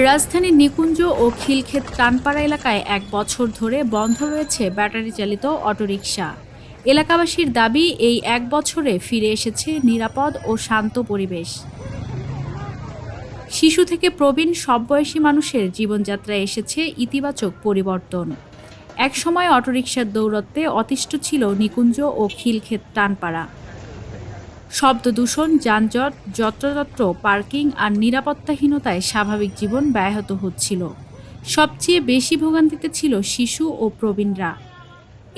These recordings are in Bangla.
রাজধানীর নিকুঞ্জ ও খিলক্ষেত টানপাড়া এলাকায় ১ বছর ধরে বন্ধ রয়েছে ব্যাটারি চালিত অটোরিকশা। এলাকাবাসীর দাবি, এই ১ বছরে ফিরে এসেছে নিরাপদ ও শান্ত পরিবেশ। শিশু থেকে প্রবীণ সব বয়সী মানুষের জীবনযাত্রায় এসেছে ইতিবাচক পরিবর্তন। একসময় অটোরিকশার দৌরত্বে অতিষ্ঠ ছিল নিকুঞ্জ ও খিলক্ষেত টানপাড়া। শব্দ দূষণ, যানজট, যত্রতত্র পার্কিং আর নিরাপত্তাহীনতায় স্বাভাবিক জীবন ব্যাহত হচ্ছিল। সবচেয়ে বেশি ভোগান্তিতে ছিল শিশু ও প্রবীণরা।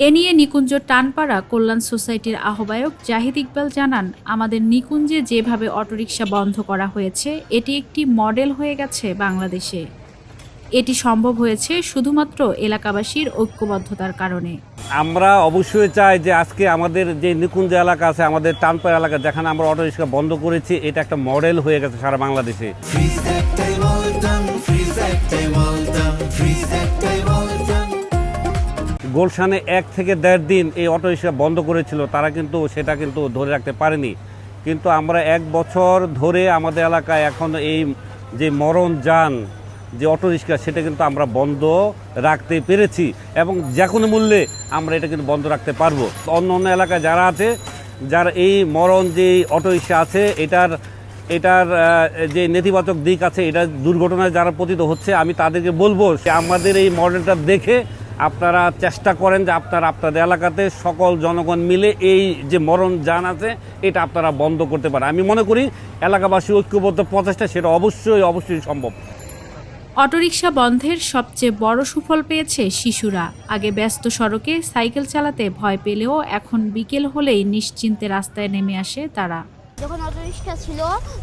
এ নিয়ে নিকুঞ্জ টানপাড়া কল্যাণ সোসাইটির আহ্বায়ক জাহিদ ইকবাল জানান, আমাদের নিকুঞ্জে যেভাবে অটোরিকশা বন্ধ করা হয়েছে, এটি একটি মডেল হয়ে গেছে বাংলাদেশে। এটি সম্ভব হয়েছে শুধুমাত্র এলাকাবাসীর ঐক্যবদ্ধতার কারণে। আমরা অবশ্যই চাই যে আজকে আমাদের যে নিকুঞ্জ এলাকা আছে, আমাদের টানপাড়া এলাকা, যেখানে আমরা অটোরিকশা বন্ধ করেছি, এটা একটা মডেল হয়ে গেছে সারা বাংলাদেশে। গুলশানে ১ থেকে ১.৫ দিন এই অটোরিকশা বন্ধ করেছিল, তারা কিন্তু সেটা ধরে রাখতে পারেনি। কিন্তু আমরা ১ বছর ধরে আমাদের এলাকায় এখন এই যে মরণ যান যে অটোরিকশা, সেটা কিন্তু আমরা বন্ধ রাখতে পেরেছি এবং যে কোনো মূল্যে আমরা এটা কিন্তু বন্ধ রাখতে পারবো। অন্য অন্য এলাকায় যারা আছে, যারা এই মরণ যে অটোরিকশা আছে, এটার যে নেতিবাচক দিক আছে, এটা দুর্ঘটনায় যারা পতিত হচ্ছে, আমি তাদেরকে বলবো আমাদের এই মডেলটা দেখে আপনারা চেষ্টা করেন যে আপনাদের এলাকাতে সকল জনগণ মিলে এই যে মরণ যান আছে, এটা আপনারা বন্ধ করতে পারেন। আমি মনে করি এলাকাবাসী ঐক্যবদ্ধ প্রচেষ্টা সেটা অবশ্যই সম্ভব। অটোরিকশা বন্ধের সবচেয়ে বড় সুফল পেয়েছে শিশুরা। আগে ব্যস্ত সড়কে সাইকেল চালাতে ভয় পেলেও এখন বিকেল হলেই নিশ্চিন্তে রাস্তায় নেমে আসে তারা। যখন অটোরিকশা ছিল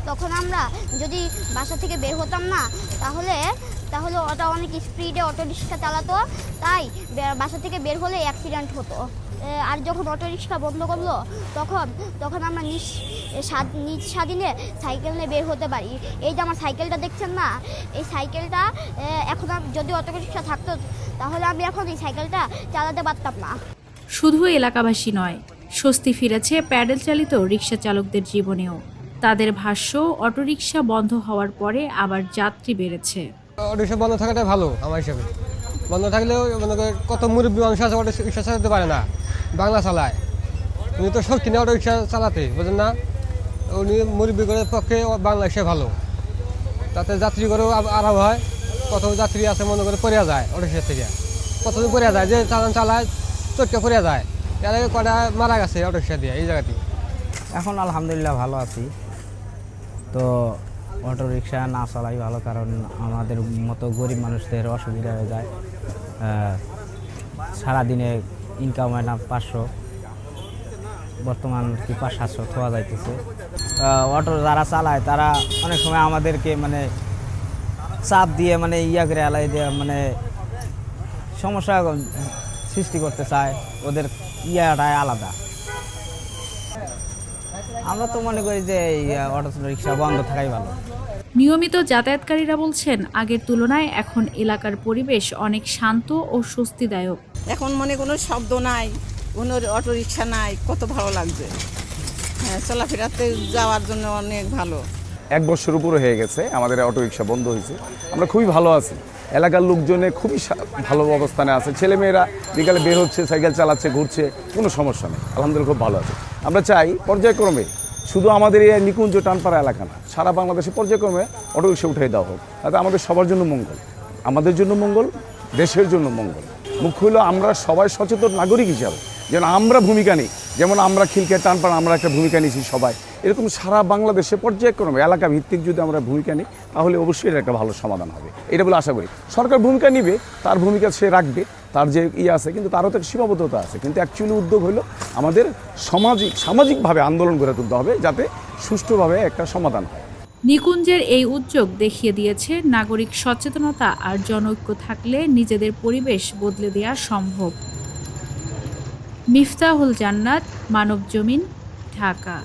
তখন আমরা যদি বাসা থেকে বের হতাম না, তাহলে ওটা অনেক স্পিডে অটোরিকশা চালাতো, তাই বাসা থেকে বের হলে অ্যাক্সিডেন্ট হতো। আর যখন অটোরিকশা বন্ধ করলো তখন আমরা নিজ স্বাধীনে সাইকেল নিয়ে বের হতে পারি। এই যে আমার সাইকেলটা দেখছেন না, এই সাইকেলটা এখন যদি অটোরিকশা থাকতো তাহলে আমি এখন এই সাইকেলটা চালাতে পারতাম না। শুধু এলাকাবাসী নয়, স্বস্তি ফিরেছে প্যাডেল চালিত রিকশা চালকদের জীবনেও। তাদের ভাষ্য, অটোরিকশা বন্ধ হওয়ার পরে আবার যাত্রী বেড়েছে। অটোরিকশা বন্ধ থাকাটা ভালো আমার হিসাবে। বন্ধ থাকলেও কত মুরব্বী মানুষ আছে অটোরিকশা চালাতে পারে না, বাংলা চালায়। উনি তো শক্তি নেই অটোরিকশা চালাতে, বুঝলেন না? উনি মুরব্বী করে পক্ষে বাংলাদেশে ভালো, তাতে যাত্রী করেও আরাম হয়। কত যাত্রী আছে মনে করে পড়িয়া যায় অটোরিকশা থেকে, কতদিন পড়িয়া যায়, যে চালায় চটকে পড়িয়া যায়। এর আগে কটা মারা গেছে অটোরিকশা দিয়ে এই জায়গাটি। এখন আলহামদুলিল্লাহ ভালো আছি। তো অটোরিকশা না চালাই ভালো, কারণ আমাদের মতো গরিব মানুষদের অসুবিধা হয়ে যায়। সারাদিনে ইনকাম হয় না 500, বর্তমান কি 500-700 থোয়া যাইতেছে। অটো যারা চালায় তারা অনেক সময় আমাদেরকে চাপ দিয়ে করে আলাই দিয়ে সমস্যা সৃষ্টি করতে চায়, ওদের ইয়াটাই আলাদা। আমরা তো মনে করি যে অটো রিক্সা বন্ধ থাকাই ভালো। নিয়মিত যাতায়াতকারীরা বলছেন, আগের তুলনায় এখন এলাকার পরিবেশ অনেক শান্ত ও স্বস্তিদায়ক। এখন কোনো শব্দ নাই, কোনো অটোরিকশা নাই, কত ভালো লাগছে। হ্যাঁ, চলাফেরাতে যাওয়ার জন্য অনেক ভালো। 1 বছর উপরে হয়ে গেছে আমাদের অটোরিকশা বন্ধ হয়েছে, আমরা খুবই ভালো আছি। এলাকার লোকজনে খুবই ভালো অবস্থানে আছে, ছেলেমেয়েরা বিকালে বের হচ্ছে, সাইকেল চালাচ্ছে, ঘুরছে, কোনো সমস্যা নেই, আলহামদুলিল্লাহ খুব ভালো আছে। আমরা চাই পর্যায়ক্রমে, শুধু আমাদের এই নিকুঞ্জ টানপাড়া এলাকা না, সারা বাংলাদেশে পর্যায়ক্রমে অটোরিকশা উঠিয়ে দেওয়া হোক। তাতে আমাদের সবার জন্য মঙ্গল, আমাদের জন্য মঙ্গল, দেশের জন্য মঙ্গল। মুখ্য হলো আমরা সবাই সচেতন নাগরিক হিসাবে যেন আমরা ভূমিকা নিই। যেমন আমরা খিলক্ষেত টানপাড়া আমরা একটা ভূমিকা নিয়েছি সবাই, এরকম সারা বাংলাদেশে পর্যায়ক্রমে এলাকা ভিত্তিক যদি আমরা ভূমিকা নিই, তাহলে অবশ্যই এটা একটা ভালো সমাধান হবে, এটা বলে আশা করি। সরকার ভূমিকা নিবে, তার ভূমিকা সে রাখবে, তার যে আছে, কিন্তু তারও তো একটা সীমাবদ্ধতা আছে। কিন্তু অ্যাকচুয়ালি উদ্যোগ হলো আমাদের সামাজিকভাবে আন্দোলন গড়ে তুলতে হবে, যাতে সুষ্ঠুভাবে একটা সমাধান হয়। নিকুঞ্জের এই উদ্যোগ দেখিয়ে দিয়েছে, নাগরিক সচেতনতা আর জনৈক্য থাকলে নিজেদের পরিবেশ বদলে দেওয়া সম্ভব। মিফতাহুল জান্নাত, মানবজমিন, ঢাকা।